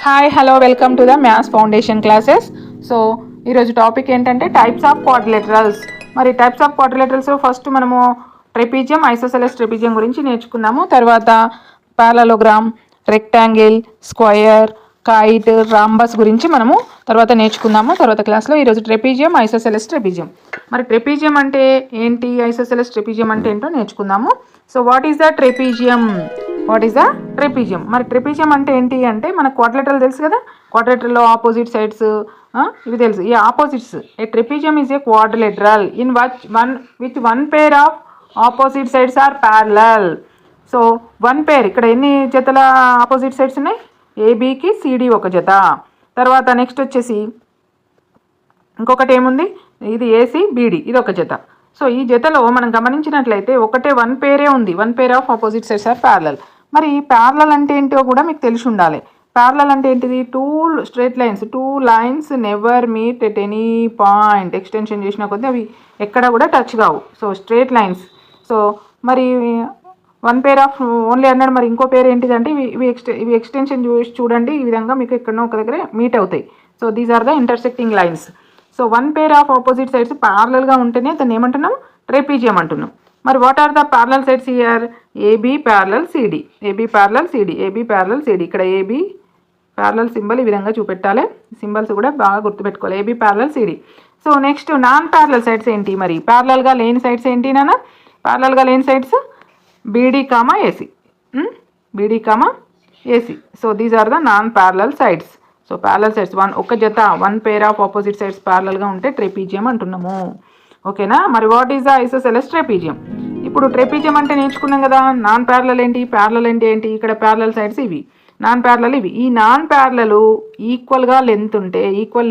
Hi hello welcome to the maths foundation classes. So ఈరోజు topic ఏంటంటే types of quadrilaterals. మరి types of quadrilaterals first మనము trapezium, isosceles trapezium గురించి నేర్చుకున్నాము. తర్వాత parallelogram, rectangle, square, kite, rhombus గురించి మనము తర్వాత నేర్చుకున్నాము తర్వాత క్లాస్లో. ఈరోజు ట్రెపీజియం, ఐసోసెలస్ ట్రెపీజియం. మరి ట్రెపీజియం అంటే ఏంటి, ఐసోసెలస్ ట్రెపీజియం అంటే ఏంటో నేర్చుకుందాము. So what is the trapezium? మరి ట్రెపీజియం అంటే ఏంటి అంటే మన క్వాడ్రిలేటరల్ తెలుసు కదా, క్వాడ్రిలేటరల్లో ఆపోజిట్ సైడ్స్ ఇవి తెలుసు. ఈ opposites, a trapezium is a quadrilateral in with one pair of opposite sides are parallel. So one pair, ఇక్కడ ఎన్ని జతల ఆపోజిట్ సైడ్స్ ఉన్నాయి? ఏబీకి సిడి ఒక జత. తర్వాత నెక్స్ట్ వచ్చేసి ఇంకొకటి ఏముంది, ఇది ఏసీ బీడీ, ఇది ఒక జత. సో ఈ జతలో మనం గమనించినట్లయితే ఒకటే వన్ పేరే ఉంది, one pair of opposite sides are parallel. మరి ప్యారలల్ అంటే ఏంటో కూడా మీకు తెలిసి ఉండాలి. ప్యారలల్ అంటే ఏంటిది? Two straight lines, two lines never meet at any point. Extension చేసిన కొద్దీ అవి ఎక్కడ కూడా టచ్ కావు. So straight lines. సో మరి వన్ పేర్ ఆఫ్ ఓన్లీ అన్నాడు, మరి ఇంకో పేరు ఏంటిదంటే ఇవి ఎక్స్టెన్షన్ చూడండి, ఈ విధంగా మీకు ఎక్కడో ఒక దగ్గర మీట్ అవుతాయి. So these are the intersecting lines. So one pair of opposite sides ప్యారలల్గా ఉంటేనే దాన్ని ఏమంటున్నాం? ట్రెపీజియం అంటున్నాం. మరి what are the parallel sides here? AB parallel CD, AB parallel CD, AB parallel CD. ఇక్కడ ఏబీ ప్యారలల్ సింబల్ ఈ విధంగా చూపెట్టాలి, సింబల్స్ కూడా బాగా గుర్తుపెట్టుకోవాలి. AB parallel CD. So next non parallel sides ఏంటి? మరి ప్యారలల్గా లేని సైడ్స్ ఏంటి నాన్న? ప్యారలల్గా లేని sides BD comma AC, beedi comma AC. So these are the non parallel sides. So parallel sides ఒక జత, one pair of opposite sides ప్యారలల్గా ఉంటే ట్రెపీజియం అంటున్నాము. ఓకేనా? మరి what is the isosceles trapezium? ఇప్పుడు ట్రెపీజియం అంటే నేర్చుకున్నాం కదా. నాన్ ప్యారలల్ ఏంటి, ప్యారలల్ ఏంటి? ఇక్కడ ప్యారలల్ సైడ్స్ ఇవి, నాన్ ప్యారలల్ ఇవి. ఈ నాన్ ప్యారలల్ ఈక్వల్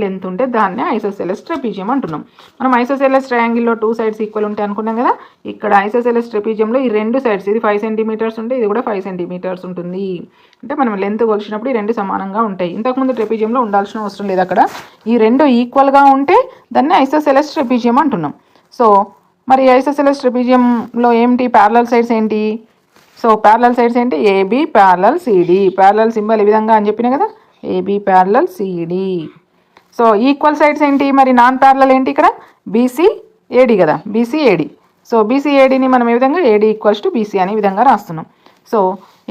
లెంత్ ఉంటే దాన్ని ఐసోసెలస్ ట్రెపీజియం అంటున్నాం. మనం ఐసోసెలస్ ట్రయాంగిల్లో టూ సైడ్స్ ఈక్వల్ ఉంటాయి అనుకున్నాం కదా. ఇక్కడ ఐసోసెలస్ ట్రెపీజియంలో ఈ రెండు సైడ్స్, ఇది 5 సెంటీమీటర్స్ ఉంటే ఇది కూడా 5 సెంటీమీటర్స్ ఉంటుంది. అంటే మనం లెంత్ కొలిచినప్పుడు ఈ రెండు సమానంగా ఉంటాయి. ఇంతకుముందు ట్రెపీజియంలో ఉండాల్సిన అవసరం లేదు. అక్కడ ఈ రెండు ఈక్వల్గా ఉంటే దాన్ని ఐసోసెలస్ ట్రెపీజియం అంటున్నాం. సో మరి ఐసోసెలస్ ట్రెపీజియంలో ఏంటి ప్యారలల్ సైడ్స్ ఏంటి? సో ప్యారలల్ సైడ్స్ ఏంటి? AB parallel CD, parallel symbol ఈ విధంగా అని చెప్పినా కదా, AB parallel CD. So equal sides ఏంటి? మరి నాన్ ప్యారలల్ ఏంటి? ఇక్కడ బీసీ ఏడి కదా, బీసీ ఏడి. సో బీసీ ఏడిని మనం ఏ విధంగా ఏడి ఈక్వల్స్ టు బీసీ అని విధంగా రాస్తున్నాం. సో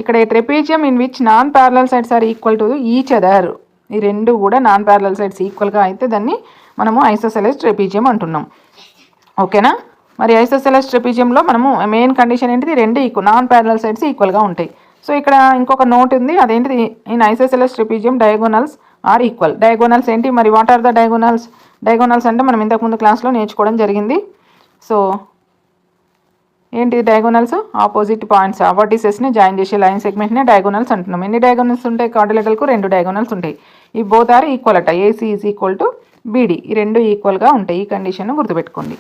ఇక్కడ a trapezium in which non parallel sides are equal to each other. ఈ రెండు కూడా నాన్ ప్యారలల్ సైడ్స్ ఈక్వల్గా అయితే దాన్ని మనము ఐసోసెలస్ ట్రెపీజియం అంటున్నాం. ఓకేనా? మరి ఐసోసెలస్ ట్రెపీజియంలో మనము మెయిన్ కండిషన్ ఏంటిది? రెండు నాన్ ప్యారలల్ సైడ్స్ ఈక్వల్గా ఉంటాయి. సో ఇక్కడ ఇంకొక నోట్ ఉంది, అదేంటిది? In isosceles trapezium diagonals are equal. Diagonals ఏంటి? మరి what are the diagonals? Diagonals అంటే మనం ఇంతకుముందు క్లాస్లో నేర్చుకోవడం జరిగింది. సో ఏంటి డయాగోనల్స్? ఆపోజిట్ పాయింట్స్ వర్టిసెస్ని జాయిన్ చేసే లైన్ సెగ్మెంట్నే డయాగోనల్స్ అంటున్నాం. ఎన్ని డయాగోనల్స్ ఉంటాయి? క్వాడ్రిలేటరల్కు 2 డయాగోనల్స్ ఉంటాయి. ఈ బోత్ ఆర్ ఈక్వల్ అట. AC is equal to BD, ఈ రెండు ఈక్వల్గా ఉంటాయి. ఈ కండిషన్ గుర్తుపెట్టుకోండి.